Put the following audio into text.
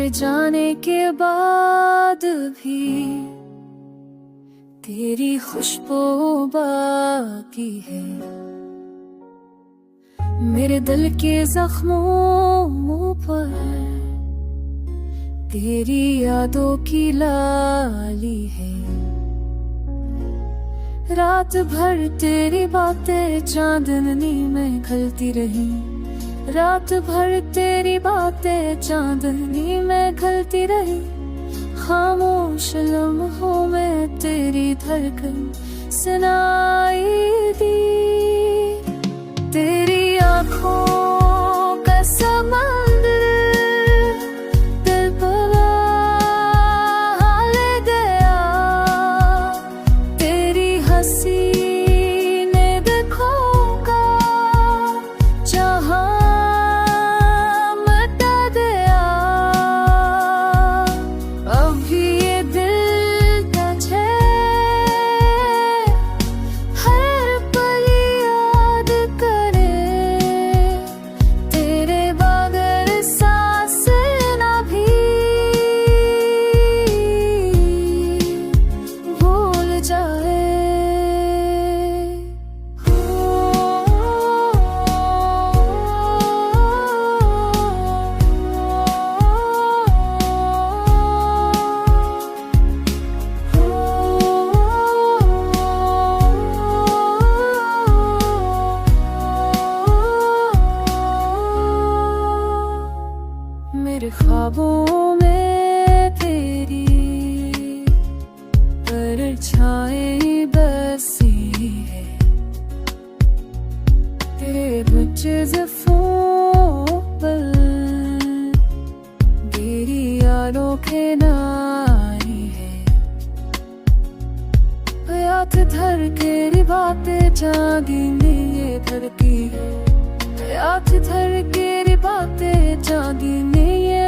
तेरे जाने के बाद भी तेरी खुशबू बाकी है मेरे दिल के जख्मों पर। तेरी यादों की लाली है। रात भर तेरी बातें चांदनी में खलती रही। रात भर तेरी बातें चांदनी में खलती रही। खामोश लम्हों में तेरी धड़कन सुनाई दी। तेरी आँखों का समंदर दिल पर ले गया। तेरी हंसी ने देखोगा जहाँ मिटा दिया। अभी ये दिल तुझे हर पल याद करे। तेरे बगैर सांस ना भी भूल जाए। मेरे ख्वाबों में तेरी परछाई बसी है। तेरे कुछ ज़फ़ों पर तेरी यादों के नारी है। याद धर के बातें चांदनी ये धरती है। याद धर के बातें चांदनी ये